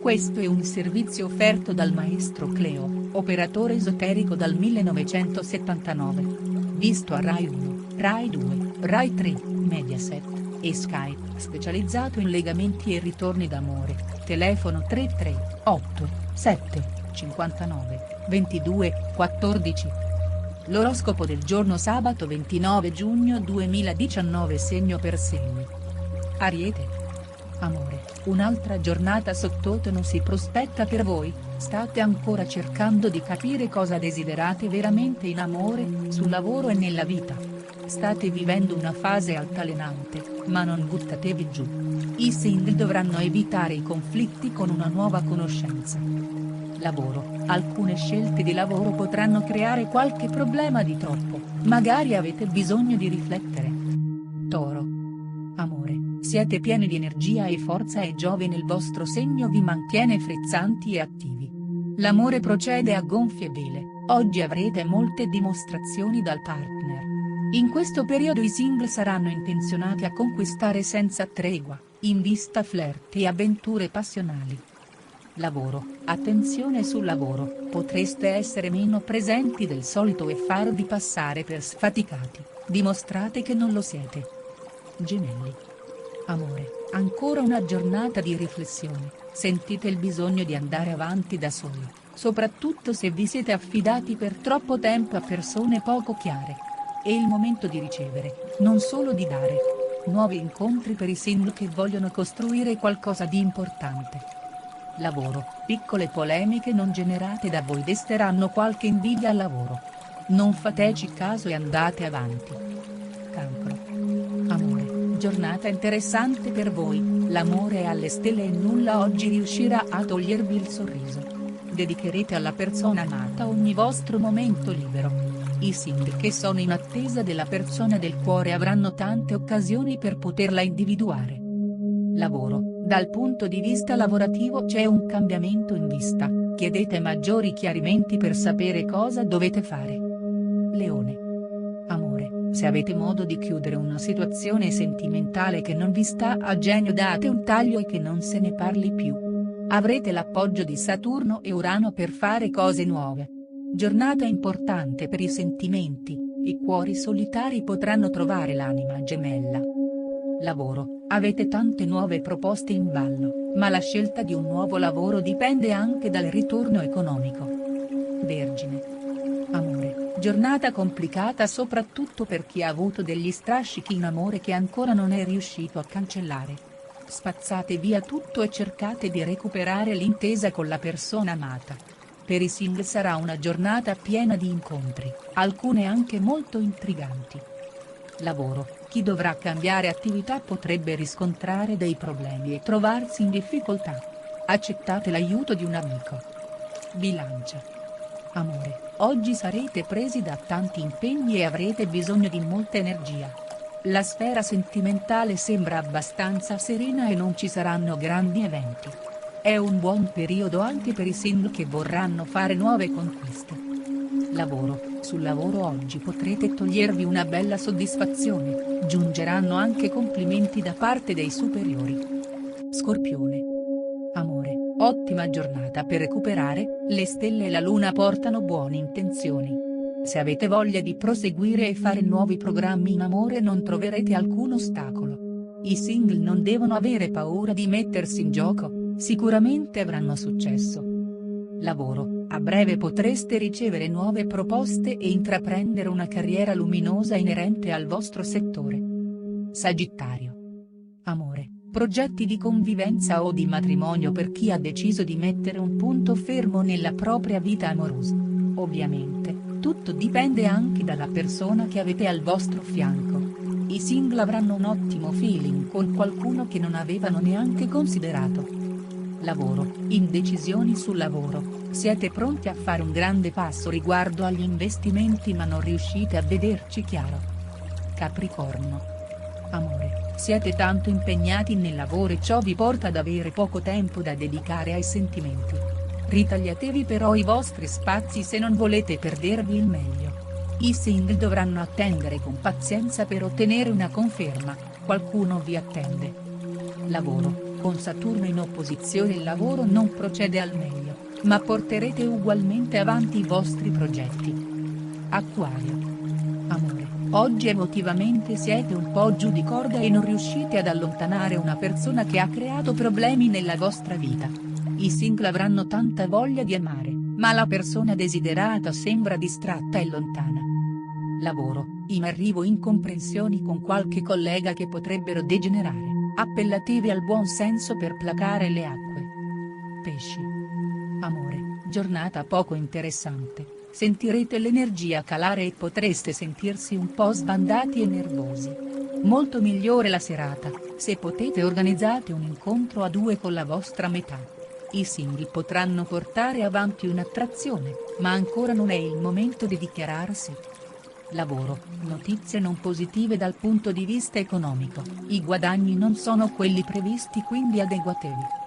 Questo è un servizio offerto dal maestro Cleo, operatore esoterico dal 1979. Visto a Rai 1, Rai 2, Rai 3, Mediaset e Sky, specializzato in legamenti e ritorni d'amore, telefono 338 7 59 22 14. L'oroscopo del giorno sabato 29 giugno 2019 segno per segno. Ariete. Amore, un'altra giornata sottotono si prospetta per voi, state ancora cercando di capire cosa desiderate veramente in amore, sul lavoro e nella vita. State vivendo una fase altalenante, ma non buttatevi giù. I single dovranno evitare i conflitti con una nuova conoscenza. Lavoro, alcune scelte di lavoro potranno creare qualche problema di troppo, magari avete bisogno di riflettere. Toro. Amore, siete pieni di energia e forza e Giove nel vostro segno vi mantiene frizzanti e attivi. L'amore procede a gonfie vele, oggi avrete molte dimostrazioni dal partner. In questo periodo i single saranno intenzionati a conquistare senza tregua, in vista flirt e avventure passionali. Lavoro, attenzione sul lavoro, potreste essere meno presenti del solito e farvi passare per sfaticati, dimostrate che non lo siete. Gemelli. Amore, ancora una giornata di riflessione, sentite il bisogno di andare avanti da soli, soprattutto se vi siete affidati per troppo tempo a persone poco chiare. È il momento di ricevere, non solo di dare. Nuovi incontri per i single che vogliono costruire qualcosa di importante. Lavoro, piccole polemiche non generate da voi desteranno qualche invidia al lavoro. Non fateci caso e andate avanti. Cancro. Amore, giornata interessante per voi, l'amore è alle stelle e nulla oggi riuscirà a togliervi il sorriso. Dedicherete alla persona amata ogni vostro momento libero. I single che sono in attesa della persona del cuore avranno tante occasioni per poterla individuare. Lavoro, dal punto di vista lavorativo c'è un cambiamento in vista, chiedete maggiori chiarimenti per sapere cosa dovete fare. Leone. Amore, se avete modo di chiudere una situazione sentimentale che non vi sta a genio date un taglio e che non se ne parli più. Avrete l'appoggio di Saturno e Urano per fare cose nuove. Giornata importante per i sentimenti, i cuori solitari potranno trovare l'anima gemella. Lavoro, avete tante nuove proposte in ballo, ma la scelta di un nuovo lavoro dipende anche dal ritorno economico. Vergine. Amore, giornata complicata soprattutto per chi ha avuto degli strascichi in amore che ancora non è riuscito a cancellare. Spazzate via tutto e cercate di recuperare l'intesa con la persona amata. Per i single sarà una giornata piena di incontri, alcune anche molto intriganti. Lavoro, chi dovrà cambiare attività potrebbe riscontrare dei problemi e trovarsi in difficoltà. Accettate l'aiuto di un amico. Bilancia. Amore, oggi sarete presi da tanti impegni e avrete bisogno di molta energia. La sfera sentimentale sembra abbastanza serena e non ci saranno grandi eventi. È un buon periodo anche per i single che vorranno fare nuove conquiste. Lavoro, sul lavoro oggi potrete togliervi una bella soddisfazione, giungeranno anche complimenti da parte dei superiori. Scorpione. Amore, ottima giornata per recuperare, le stelle e la luna portano buone intenzioni. Se avete voglia di proseguire e fare nuovi programmi in amore non troverete alcun ostacolo. I single non devono avere paura di mettersi in gioco, sicuramente avranno successo. Lavoro, a breve potreste ricevere nuove proposte e intraprendere una carriera luminosa inerente al vostro settore. Sagittario. Amore, progetti di convivenza o di matrimonio per chi ha deciso di mettere un punto fermo nella propria vita amorosa. Ovviamente, tutto dipende anche dalla persona che avete al vostro fianco. I single avranno un ottimo feeling con qualcuno che non avevano neanche considerato. Lavoro, indecisioni sul lavoro, siete pronti a fare un grande passo riguardo agli investimenti ma non riuscite a vederci chiaro. Capricorno. Amore, siete tanto impegnati nel lavoro e ciò vi porta ad avere poco tempo da dedicare ai sentimenti. Ritagliatevi però i vostri spazi se non volete perdervi il meglio. I single dovranno attendere con pazienza per ottenere una conferma, qualcuno vi attende. Lavoro, Con Saturno in opposizione il lavoro non procede al meglio, ma porterete ugualmente avanti i vostri progetti. Acquario. Amore, oggi emotivamente siete un po' giù di corda e non riuscite ad allontanare una persona che ha creato problemi nella vostra vita. I single avranno tanta voglia di amare, ma la persona desiderata sembra distratta e lontana. Lavoro, in arrivo incomprensioni con qualche collega che potrebbero degenerare, appellativi al buon senso per placare le acque. Pesci. Amore, giornata poco interessante. Sentirete l'energia calare e potreste sentirsi un po' sbandati e nervosi. Molto migliore la serata, se potete organizzate un incontro a due con la vostra metà. I single potranno portare avanti un'attrazione, ma ancora non è il momento di dichiararsi. Lavoro, notizie non positive dal punto di vista economico, i guadagni non sono quelli previsti quindi adeguatevi.